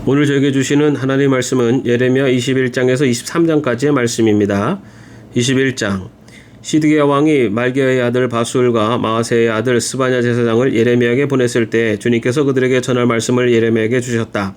오늘 저에게 주시는 하나님 말씀은 예레미야 21장에서 23장까지의 말씀입니다. 21장 시드기야 왕이 말기야의 아들 바술과 마아세의 아들 스바냐 제사장을 예레미야에게 보냈을 때 주님께서 그들에게 전할 말씀을 예레미야에게 주셨다.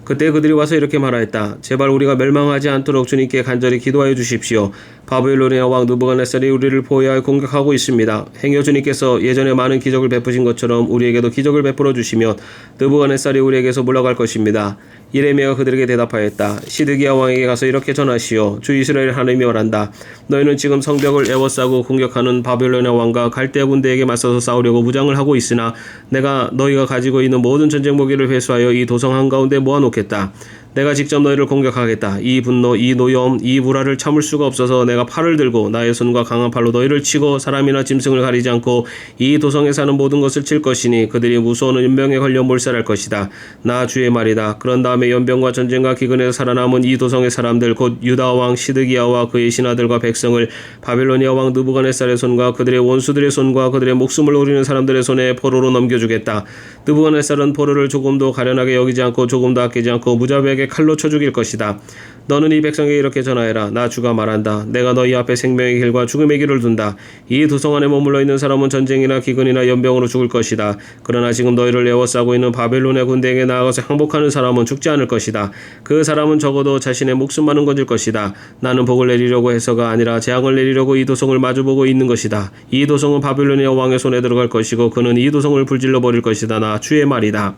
그때 그들이 와서 이렇게 말하였다. 제발 우리가 멸망하지 않도록 주님께 간절히 기도하여 주십시오. 바벨로니아 왕 느부갓네살이 우리를 포위하여 공격하고 있습니다. 행여 주님께서 예전에 많은 기적을 베푸신 것처럼 우리에게도 기적을 베풀어 주시면 느부갓네살이 우리에게서 물러갈 것입니다. 예레미야가 그들에게 대답하였다. 시드기야 왕에게 가서 이렇게 전하시오. 주 이스라엘 하나님이 말한다. 너희는 지금 성벽을 에워싸고 공격하는 바벨로니아 왕과 갈대아 군대에게 맞서서 싸우려고 무장을 하고 있으나 내가 너희가 가지고 있는 모든 전쟁 무기를 회수하여 이 도성 한가운데 모아놓겠다. 내가 직접 너희를 공격하겠다. 이 분노, 이 노여움, 이 불화를 참을 수가 없어서 내가 팔을 들고 나의 손과 강한 팔로 너희를 치고 사람이나 짐승을 가리지 않고 이 도성에 사는 모든 것을 칠 것이니 그들이 무서운 연병에 걸려 몰살할 것이다. 나 주의 말이다. 그런 다음에 연병과 전쟁과 기근에서 살아남은 이 도성의 사람들 곧 유다 왕 시드기야와 그의 신하들과 백성을 바벨로니아 왕 느부갓네살의 손과 그들의 원수들의 손과 그들의 목숨을 노리는 사람들의 손에 포로로 넘겨주겠다. 느부갓네살은 포로를 조금도 가련하게 여기지 않고 조금도 아끼지 않고 무자비하게 칼로 쳐 죽일 것이다. 너는 이 백성에게 이렇게 전하여라. 나 주가 말한다. 내가 너희 앞에 생명의 길과 죽음의 길을 둔다. 이 도성 안에 머물러 있는 사람은 전쟁이나 기근이나 연병으로 죽을 것이다. 그러나 지금 너희를 에워싸고 있는 바벨론의 군대에게 나아가서 항복하는 사람은 죽지 않을 것이다. 그 사람은 적어도 자신의 목숨만은 건질 것이다. 나는 복을 내리려고 해서가 아니라 재앙을 내리려고 이 도성을 마주보고 있는 것이다. 이 도성은 바벨로니아 왕의 손에 들어갈 것이고 그는 이 도성을 불질러 버릴 것이다. 나 주의 말이다.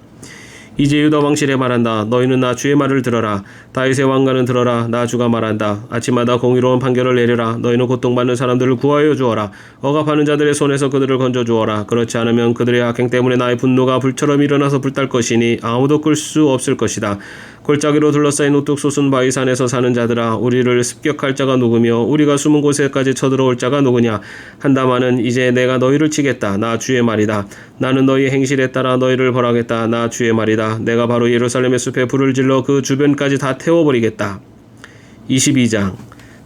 이제 유다 왕실에 말한다. 너희는 나 주의 말을 들어라. 다윗의 왕가는 들어라. 나 주가 말한다. 아침마다 공의로운 판결을 내려라. 너희는 고통받는 사람들을 구하여 주어라. 억압하는 자들의 손에서 그들을 건져 주어라. 그렇지 않으면 그들의 악행 때문에 나의 분노가 불처럼 일어나서 불탈 것이니 아무도 끌 수 없을 것이다. 골짜기로 둘러싸인 우뚝 솟은 바위 산에서 사는 자들아, 우리를 습격할 자가 누구며 우리가 숨은 곳에까지 쳐들어올 자가 누구냐. 한다마는 이제 내가 너희를 치겠다. 나 주의 말이다. 나는 너희 행실에 따라 너희를 벌하겠다. 나 주의 말이다. 내가 바로 예루살렘의 숲에 불을 질러 그 주변까지 다 태워버리겠다. 22장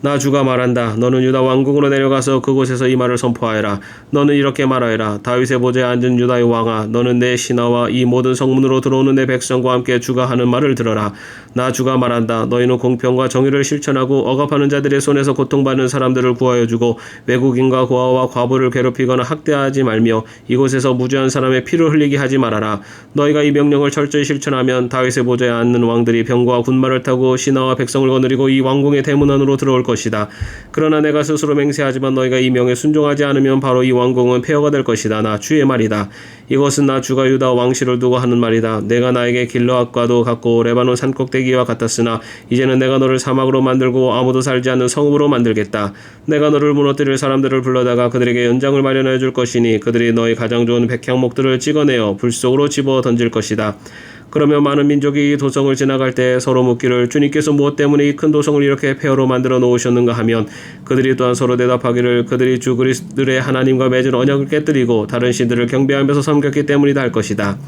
나 주가 말한다. 너는 유다 왕궁으로 내려가서 그곳에서 이 말을 선포하여라. 너는 이렇게 말하여라. 다윗의 보좌에 앉은 유다의 왕아, 너는 내 신하와 이 모든 성문으로 들어오는 내 백성과 함께 주가 하는 말을 들어라. 나 주가 말한다. 너희는 공평과 정의를 실천하고 억압하는 자들의 손에서 고통받는 사람들을 구하여 주고 외국인과 고아와 과부를 괴롭히거나 학대하지 말며 이곳에서 무죄한 사람의 피를 흘리게 하지 말아라. 너희가 이 명령을 철저히 실천하면 다윗의 보좌에 앉는 왕들이 병과 군마를 타고 신하와 백성을 거느리고 이 왕궁의 대문 안으로 들어올 것이다. 그러나 내가 스스로 맹세하지만 너희가 이 명에 순종하지 않으면 바로 이 왕궁은 폐허가 될 것이다. 나 주의 말이다. 이것은 나 주가 유다 왕실을 두고 하는 말이다. 내가 나에게 길르앗과도 같고 레바논 산꼭대기와 같았으나 이제는 내가 너를 사막으로 만들고 아무도 살지 않는 성읍으로 만들겠다. 내가 너를 무너뜨릴 사람들을 불러다가 그들에게 연장을 마련해 줄 것이니 그들이 너희 가장 좋은 백향목들을 찍어내어 불 속으로 집어 던질 것이다. 그러면 많은 민족이 이 도성을 지나갈 때 서로 묻기를 주님께서 무엇 때문에 이 큰 도성을 이렇게 폐허로 만들어 놓으셨는가 하면 그들이 또한 서로 대답하기를 그들이 주 그리스도의 하나님과 맺은 언약을 깨뜨리고 다른 신들을 경배하면서 섬겼기 때문이다 할 것이다.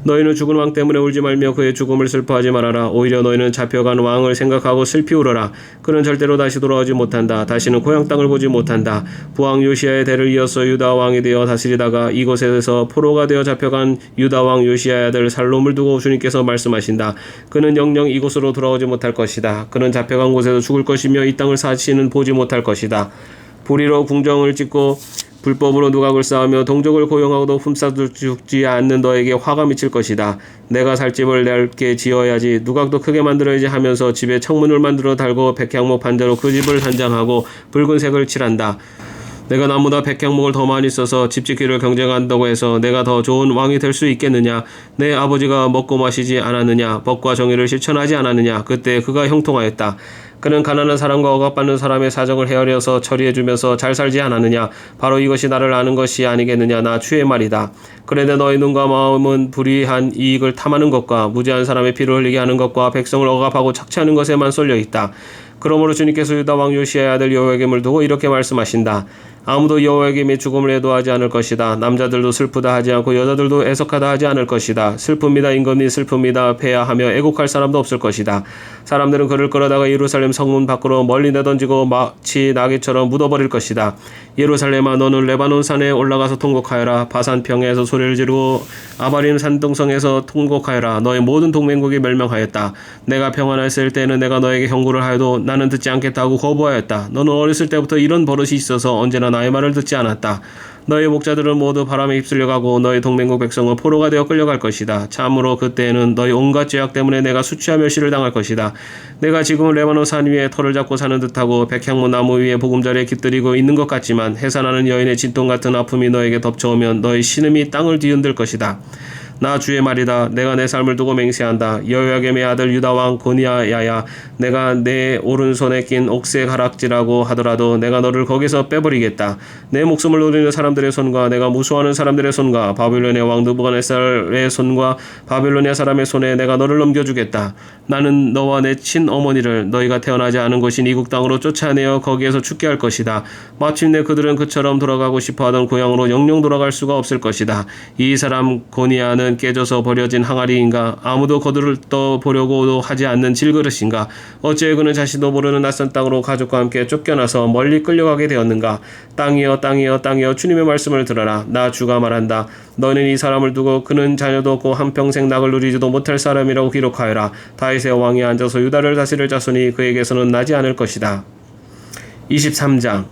너희는 죽은 왕 때문에 울지 말며 그의 죽음을 슬퍼하지 말아라. 오히려 너희는 잡혀간 왕을 생각하고 슬피 울어라. 그는 절대로 다시 돌아오지 못한다. 다시는 고향 땅을 보지 못한다. 부왕 요시야의 대를 이어서 유다 왕이 되어 다스리다가 이곳에서 포로가 되어 잡혀간 유다 왕 요시야의 아들 살롬을 두고 주님께서 말씀하신다. 그는 영영 이곳으로 돌아오지 못할 것이다. 그는 잡혀간 곳에서 죽을 것이며 이 땅을 다시는 보지 못할 것이다. 불의로 궁정을 짓고 불법으로 누각을 쌓으며 동족을 고용하고도 훔싸도 죽지 않는 너에게 화가 미칠 것이다. 내가 살 집을 넓게 지어야지 누각도 크게 만들어야지 하면서 집에 청문을 만들어 달고 백향목 판자로 그 집을 단장하고 붉은색을 칠한다. 내가 나보다 백향목을 더 많이 써서 집 짓기를 경쟁한다고 해서 내가 더 좋은 왕이 될 수 있겠느냐. 내 아버지가 먹고 마시지 않았느냐. 법과 정의를 실천하지 않았느냐. 그때 그가 형통하였다. 그는 가난한 사람과 억압받는 사람의 사정을 헤아려서 처리해주면서 잘 살지 않았느냐. 바로 이것이 나를 아는 것이 아니겠느냐. 나 주의 말이다. 그런데 너희 눈과 마음은 불의한 이익을 탐하는 것과 무죄한 사람의 피를 흘리게 하는 것과 백성을 억압하고 착취하는 것에만 쏠려 있다. 그러므로 주님께서 유다 왕 요시아의 아들 여호야김을 두고 이렇게 말씀하신다. 아무도 여호야김이 죽음을 애도하지 않을 것이다. 남자들도 슬프다 하지 않고 여자들도 애석하다 하지 않을 것이다. 슬픕니다. 임금이 슬픕니다. 패야하며 애곡할 사람도 없을 것이다. 사람들은 그를 끌어다가 예루살렘 성문 밖으로 멀리 내던지고 마치 나귀처럼 묻어버릴 것이다. 예루살렘아, 너는 레바논 산에 올라가서 통곡하여라. 바산 평야에서 소리를 지르고 아바림 산동성에서 통곡하여라. 너의 모든 동맹국이 멸망하였다. 내가 평안했을 때에는 내가 너에게 경고를 하여도 나는 듣지 않겠다 하고 거부하였다. 너는 어렸을 때부터 이런 버릇이 있어서 언제나 나의 말을 듣지 않았다. 너의 목자들은 모두 바람에 휩쓸려 가고 너의 동맹국 백성은 포로가 되어 끌려갈 것이다. 참으로 그때에는 너희 온갖 죄악 때문에 내가 수치와 멸시를 당할 것이다. 내가 지금은 레바논 산 위에 터를 잡고 사는 듯하고 백향무 나무 위에 보금자리에 깃들이고 있는 것 같지만 해산하는 여인의 진통 같은 아픔이 너에게 덮쳐오면 너의 신음이 땅을 뒤흔들 것이다. 나 주의 말이다. 내가 내 삶을 두고 맹세한다. 여호야김의 아들 유다왕 고니야야, 내가 내 오른손에 낀 옥새 가락지라고 하더라도 내가 너를 거기서 빼버리겠다. 내 목숨을 노리는 사람들의 손과 내가 무수하는 사람들의 손과 바빌론의 왕 느부갓네살의 손과 바빌로니아 사람의 손에 내가 너를 넘겨주겠다. 나는 너와 내 친어머니를 너희가 태어나지 않은 곳인 이국 땅으로 쫓아내어 거기에서 죽게 할 것이다. 마침내 그들은 그처럼 돌아가고 싶어하던 고향으로 영영 돌아갈 수가 없을 것이다. 이 사람 고니야는 깨져서 버려진 항아리인가? 아무도 거들떠 보려고도 하지 않는 질그릇인가? 어찌 그는 자신도 모르는 낯선 땅으로 가족과 함께 쫓겨나서 멀리 끌려가게 되었는가? 땅이여 땅이여 땅이여, 주님의 말씀을 들어라. 나 주가 말한다. 너는 이 사람을 두고 그는 자녀도 없고 한평생 낙을 누리지도 못할 사람이라고 기록하여라. 다윗의 왕이 앉아서 유다를 다스릴 자손이 그에게서는 나지 않을 것이다. 23장.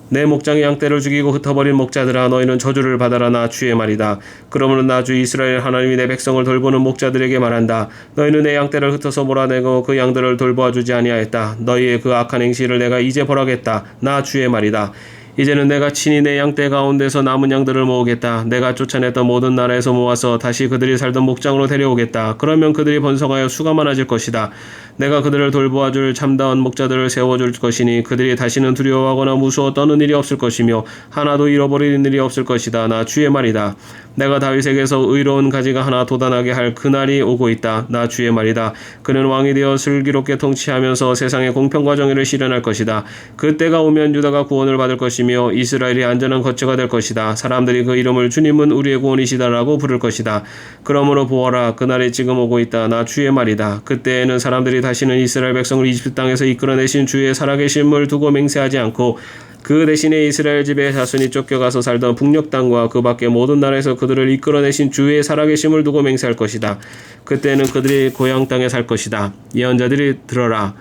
내 목장의 양떼를 죽이고 흩어버린 목자들아, 너희는 저주를 받아라. 나 주의 말이다. 그러므로 나 주 이스라엘 하나님이 내 백성을 돌보는 목자들에게 말한다. 너희는 내 양떼를 흩어서 몰아내고 그 양들을 돌보아 주지 아니하였다. 너희의 그 악한 행실을 내가 이제 벌하겠다. 나 주의 말이다. 이제는 내가 친히 내 양떼 가운데서 남은 양들을 모으겠다. 내가 쫓아냈던 모든 나라에서 모아서 다시 그들이 살던 목장으로 데려오겠다. 그러면 그들이 번성하여 수가 많아질 것이다. 내가 그들을 돌보아줄 참다운 목자들을 세워줄 것이니 그들이 다시는 두려워하거나 무서워 떠는 일이 없을 것이며 하나도 잃어버리는 일이 없을 것이다. 나 주의 말이다. 내가 다윗에게서 의로운 가지가 하나 돋아나게 할 그날이 오고 있다. 나 주의 말이다. 그는 왕이 되어 슬기롭게 통치하면서 세상의 공평과 정의를 실현할 것이다. 그때가 오면 유다가 구원을 받을 것이며 이스라엘이 안전한 거처가 될 것이다. 사람들이 그 이름을 주님은 우리의 구원이시다라고 부를 것이다. 그러므로 보아라, 그날이 지금 오고 있다. 나 주의 말이다. 그때에는 사람들이 다시는 이스라엘 백성을 이집트 땅에서 이끌어내신 주의 살아계심을 두고 맹세하지 않고 그 대신에 이스라엘 집의 자손이 쫓겨가서 살던 북녘 땅과 그 밖의 모든 나라에서 그들을 이끌어내신 주의 살아계심을 두고 맹세할 것이다. 그때는 그들이 고향 땅에 살 것이다. 예언자들이 들어라.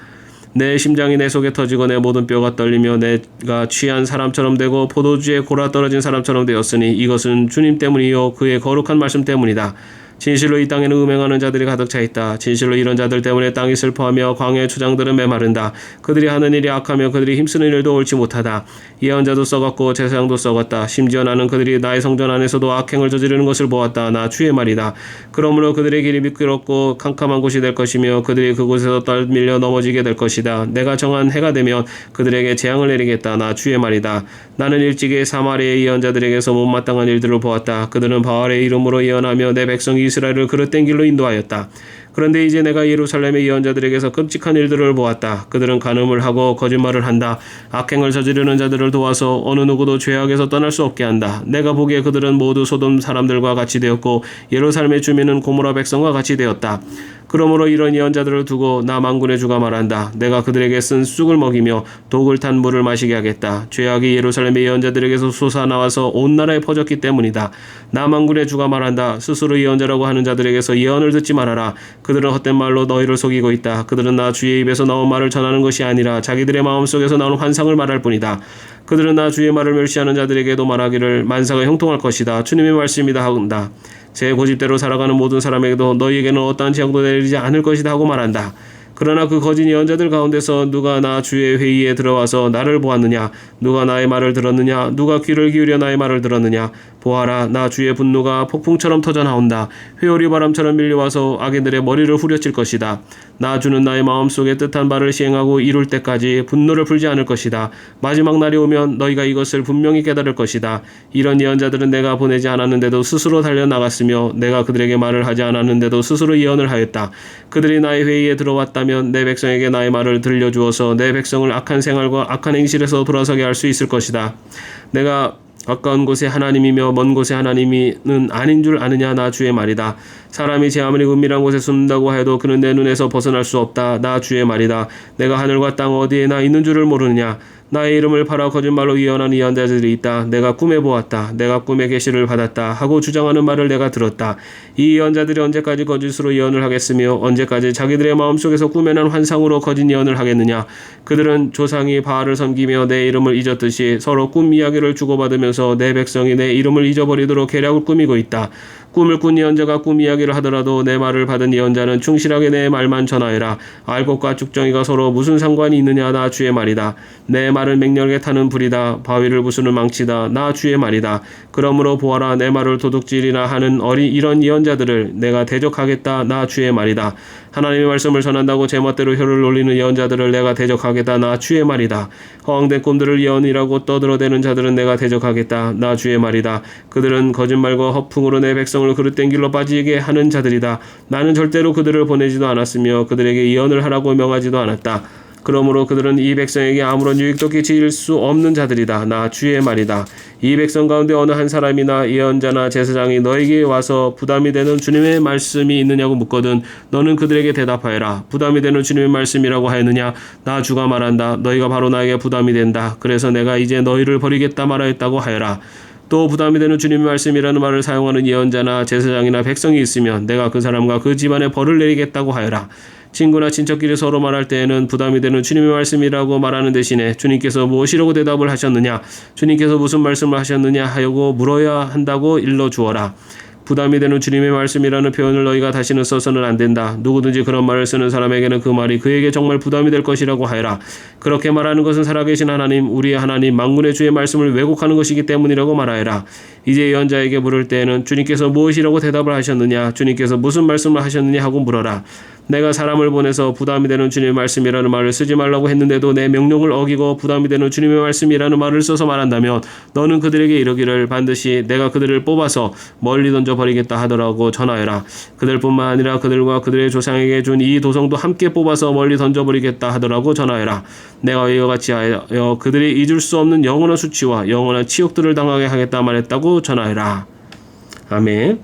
내 심장이 내 속에 터지고 내 모든 뼈가 떨리며 내가 취한 사람처럼 되고 포도주에 골아 떨어진 사람처럼 되었으니 이것은 주님 때문이요 그의 거룩한 말씀 때문이다. 진실로 이 땅에는 음행하는 자들이 가득 차 있다. 진실로 이런 자들 때문에 땅이 슬퍼하며 광야의 초장들은 메마른다. 그들이 하는 일이 악하며 그들이 힘쓰는 일도 옳지 못하다. 예언자도 썩었고 제사장도 썩었다. 심지어 나는 그들이 나의 성전 안에서도 악행을 저지르는 것을 보았다. 나 주의 말이다. 그러므로 그들의 길이 미끄럽고 캄캄한 곳이 될 것이며 그들이 그곳에서 떨밀려 넘어지게 될 것이다. 내가 정한 해가 되면 그들에게 재앙을 내리겠다. 나 주의 말이다. 나는 일찍이 사마리아의 예언자들에게서 못마땅한 일들을 보았다. 그들은 바알의 이름으로 예언하며 내 백성 이스라엘을 그릇된 길로 인도하였다. 그런데 이제 내가 예루살렘의 예언자들에게서 끔찍한 일들을 보았다. 그들은 간음을 하고 거짓말을 한다. 악행을 저지르는 자들을 도와서 어느 누구도 죄악에서 떠날 수 없게 한다. 내가 보기에 그들은 모두 소돔 사람들과 같이 되었고 예루살렘의 주민은 고모라 백성과 같이 되었다. 그러므로 이런 예언자들을 두고 나 만군의 주가 말한다. 내가 그들에게 쓴 쑥을 먹이며 독을 탄 물을 마시게 하겠다. 죄악이 예루살렘의 예언자들에게서 솟아나와서 온 나라에 퍼졌기 때문이다. 나 만군의 주가 말한다. 스스로 예언자라고 하는 자들에게서 예언을 듣지 말아라. 그들은 헛된 말로 너희를 속이고 있다. 그들은 나 주의 입에서 나온 말을 전하는 것이 아니라 자기들의 마음속에서 나오는 환상을 말할 뿐이다. 그들은 나 주의 말을 멸시하는 자들에게도 말하기를 만사가 형통할 것이다. 주님의 말씀이다 한다. 제 고집대로 살아가는 모든 사람에게도 너희에게는 어떠한 재앙도 내리지 않을 것이다 하고 말한다. 그러나 그 거짓 예언자들 가운데서 누가 나 주의 회의에 들어와서 나를 보았느냐? 누가 나의 말을 들었느냐? 누가 귀를 기울여 나의 말을 들었느냐? 보아라, 나 주의 분노가 폭풍처럼 터져나온다. 회오리 바람처럼 밀려와서 악인들의 머리를 후려칠 것이다. 나 주는 나의 마음속에 뜻한 바를 시행하고 이룰 때까지 분노를 풀지 않을 것이다. 마지막 날이 오면 너희가 이것을 분명히 깨달을 것이다. 이런 예언자들은 내가 보내지 않았는데도 스스로 달려나갔으며 내가 그들에게 말을 하지 않았는데도 스스로 예언을 하였다. 그들이 나의 회의에 들어왔다면 내 백성에게 나의 말을 들려주어서 내 백성을 악한 생활과 악한 행실에서 돌아서게 할 수 있을 것이다. 내가 가까운 곳에 하나님이며 먼 곳에 하나님이는 아닌 줄 아느냐. 나 주의 말이다. 사람이 제 아무리 은밀한 곳에 숨는다고 해도 그는 내 눈에서 벗어날 수 없다. 나 주의 말이다. 내가 하늘과 땅 어디에나 있는 줄을 모르느냐. 나의 이름을 팔아 거짓말로 예언하는 예언자들이 있다. 내가 꿈에 보았다. 내가 꿈에 계시를 받았다 하고 주장하는 말을 내가 들었다. 이 예언자들이 언제까지 거짓으로 예언을 하겠으며 언제까지 자기들의 마음속에서 꿈에 난 환상으로 거짓 예언을 하겠느냐. 그들은 조상이 바알을 섬기며 내 이름을 잊었듯이 서로 꿈 이야기를 주고받으면서 내 백성이 내 이름을 잊어버리도록 계략을 꾸미고 있다. 꿈을 꾼 예언자가 꿈 이야기를 하더라도 내 말을 받은 예언자는 충실하게 내 말만 전하여라. 알곡과 쭉정이가 서로 무슨 상관이 있느냐. 나 주의 말이다. 내 말은 맹렬하게 타는 불이다. 바위를 부수는 망치다. 나 주의 말이다. 그러므로 보아라, 내 말을 도둑질이나 하는 이런 예언자들을 내가 대적하겠다. 나 주의 말이다. 하나님의 말씀을 전한다고 제멋대로 혀를 놀리는 예언자들을 내가 대적하겠다. 나 주의 말이다. 허황된 꿈들을 예언이라고 떠들어대는 자들은 내가 대적하겠다. 나 주의 말이다. 그들은 거짓말과 허풍으로 내 백성을 그릇된 길로 빠지게 하는 자들이다. 나는 절대로 그들을 보내지도 않았으며 그들에게 예언을 하라고 명하지도 않았다. 그러므로 그들은 이 백성에게 아무런 유익도 끼칠 수 없는 자들이다. 나 주의 말이다. 이 백성 가운데 어느 한 사람이나 예언자나 제사장이 너에게 와서 부담이 되는 주님의 말씀이 있느냐고 묻거든 너는 그들에게 대답하여라. 부담이 되는 주님의 말씀이라고 하였느냐. 나 주가 말한다. 너희가 바로 나에게 부담이 된다. 그래서 내가 이제 너희를 버리겠다 말하였다고 하여라. 또 부담이 되는 주님의 말씀이라는 말을 사용하는 예언자나 제사장이나 백성이 있으면 내가 그 사람과 그 집안에 벌을 내리겠다고 하여라. 친구나 친척끼리 서로 말할 때에는 부담이 되는 주님의 말씀이라고 말하는 대신에 주님께서 무엇이라고 대답을 하셨느냐, 주님께서 무슨 말씀을 하셨느냐 하고 물어야 한다고 일러주어라. 부담이 되는 주님의 말씀이라는 표현을 너희가 다시는 써서는 안 된다. 누구든지 그런 말을 쓰는 사람에게는 그 말이 그에게 정말 부담이 될 것이라고 하여라. 그렇게 말하는 것은 살아계신 하나님, 우리의 하나님 만군의 주의 말씀을 왜곡하는 것이기 때문이라고 말하여라. 이제 예언자에게 물을 때에는 주님께서 무엇이라고 대답을 하셨느냐, 주님께서 무슨 말씀을 하셨느냐 하고 물어라. 내가 사람을 보내서 부담이 되는 주님의 말씀이라는 말을 쓰지 말라고 했는데도 내 명령을 어기고 부담이 되는 주님의 말씀이라는 말을 써서 말한다면 너는 그들에게 이르기를 반드시 내가 그들을 뽑아서 멀리 던져버리겠다 하더라고 전하여라. 그들뿐만 아니라 그들과 그들의 조상에게 준 이 도성도 함께 뽑아서 멀리 던져버리겠다 하더라고 전하여라. 내가 이와 같이 하여 그들이 잊을 수 없는 영원한 수치와 영원한 치욕들을 당하게 하겠다 말했다고 전하여라. 아멘.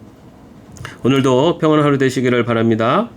오늘도 평안한 하루 되시기를 바랍니다.